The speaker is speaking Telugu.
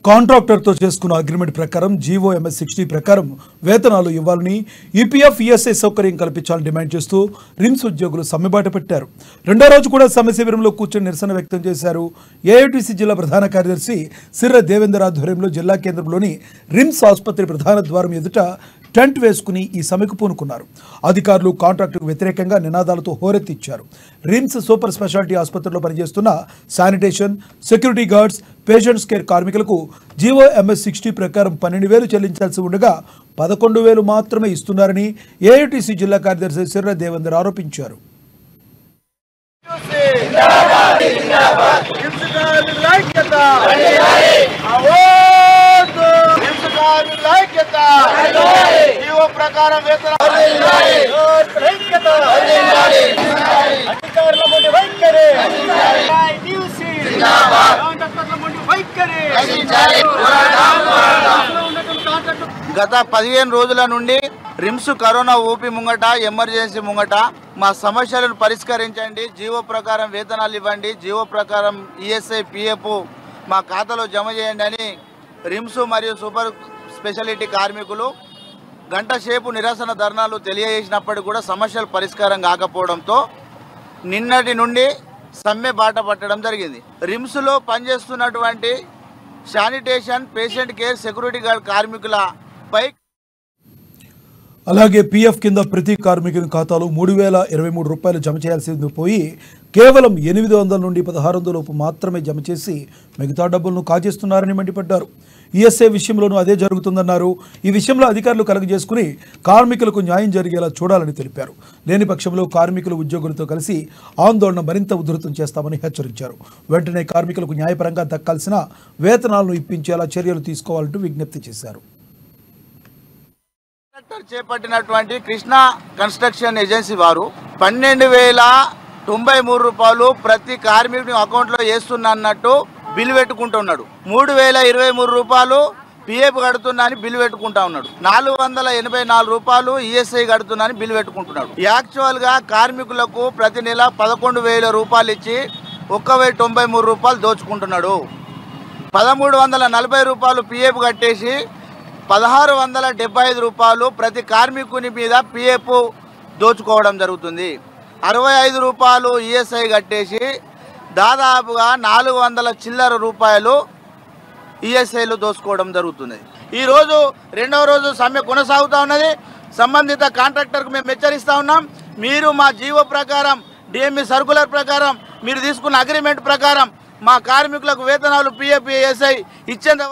కాంట్రాక్టర్తో చేసుకున్న అగ్రిమెంట్ ప్రకారం జీవోఎంఎస్ 60 ప్రకారం వేతనాలు ఇవ్వాలని ఈపీఎఫ్ ఈఎస్ఐ సౌకర్యం కల్పించాలని డిమాండ్ చేస్తూ రిమ్స్ ఉద్యోగులు సమ్మెబాట పెట్టారు. రెండో రోజు కూడా సమ్మె శిబిరంలో కూర్చొని నిరసన వ్యక్తం చేశారు. ఏఐటీసీ జిల్లా ప్రధాన కార్యదర్శి సిర్ర దేవేందర్ ఆధ్వర్యంలో జిల్లా కేంద్రంలోని రిమ్స్ ఆసుపత్రి ప్రధాన ద్వారం ఎదుట టెంట్ వేసుకుని ఈ సమ్మెకు పూనుకున్నారు. అధికారులు కాంట్రాక్టుకు వ్యతిరేకంగా నినాదాలతో హోరెత్తిచ్చారు. రిమ్స్ సూపర్ స్పెషాలిటీ ఆసుపత్రిలో పనిచేస్తున్న sanitation, security guards, patients care కార్మికులకు జీవోఎంఎస్ 60 ప్రకారం 12,000 చెల్లించాల్సి ఉండగా 11,000 మాత్రమే ఇస్తున్నారని ఏఐటీసీ జిల్లా కార్యదర్శి సిర్ర దేవేందర్ ఆరోపించారు. గత 15 రోజుల నుండి రిమ్స్ కరోనా ఓపీ ముంగట, ఎమర్జెన్సీ ముంగట మా సమస్యలను పరిష్కరించండి, జీవో ప్రకారం వేతనాలు ఇవ్వండి, జీవో ప్రకారం ఈఎస్ఐ పిఎఫ్ మా ఖాతాలో జమ చేయండి అని రిమ్స్ మరియు సూపర్ స్పెషాలిటీ కార్మికులు గంట సేపు నిరసన ధర్నాలు తెలియజేసినప్పటికీ కూడా సమస్యలు పరిష్కారం కాకపోవడంతో నిన్నటి నుండి సమ్మె బాట పట్టడం జరిగింది. రిమ్స్లో పనిచేస్తున్నటువంటి sanitation, patient care, security guard కార్మికులపై అలాగే పీఎఫ్ కింద ప్రతి కార్మికుని ఖాతాలో 3,023 రూపాయలు జమ చేయాల్సింది పోయి కేవలం 800 నుండి 1,600 లోపు మాత్రమే జమ చేసి మిగతా డబ్బులను కాజేస్తున్నారని మండిపడ్డారు. ఈఎస్ఐ విషయంలోనూ అదే జరుగుతుందన్నారు. ఈ విషయంలో అధికారులు కలగజేసుకుని కార్మికులకు న్యాయం జరిగేలా చూడాలని తెలిపారు. లేని పక్షంలో కార్మికులు ఉద్యోగులతో కలిసి ఆందోళన మరింత ఉధృతం చేస్తామని హెచ్చరించారు. వెంటనే కార్మికులకు న్యాయపరంగా దక్కాల్సిన వేతనాలను ఇప్పించేలా చర్యలు తీసుకోవాలంటూ విజ్ఞప్తి చేశారు. చేపట్టినటువంటి కృష్ణా కన్స్ట్రక్షన్ ఏజెన్సీ వారు 12,093 రూపాయలు ప్రతి కార్మికుని అకౌంట్లో వేస్తున్నా అన్నట్టు బిల్లు పెట్టుకుంటున్నాడు. 3,023 రూపాయలు పిఎఫ్ కడుతున్నా అని బిల్లు పెట్టుకుంటా ఉన్నాడు. 484 రూపాయలు ఈఎస్ఐ కడుతున్నా అని బిల్లు పెట్టుకుంటున్నాడు. యాక్చువల్గా కార్మికులకు ప్రతి నెల 11,000 రూపాయలు ఇచ్చి 1,093 రూపాయలు దోచుకుంటున్నాడు. 1,340 రూపాయలు పిఎఫ్ కట్టేసి 1,675 రూపాయలు ప్రతి కార్మికుని మీద పిఎఫ్ దోచుకోవడం జరుగుతుంది. 65 రూపాయలు ఈఎస్ఐ కట్టేసి దాదాపుగా 400 చిల్లర రూపాయలు ఈఎస్ఐలు దోచుకోవడం జరుగుతుంది. ఈరోజు రెండవ రోజు సమ్మె కొనసాగుతూ ఉన్నది. సంబంధిత కాంట్రాక్టర్కు మేము హెచ్చరిస్తూ ఉన్నాం, మీరు మా జీవో ప్రకారం, డిఎంఈ సర్కులర్ ప్రకారం, మీరు తీసుకున్న అగ్రిమెంట్ ప్రకారం మా కార్మికులకు వేతనాలు పిఎఫ్ ఈఎస్ఐ ఇచ్చేంత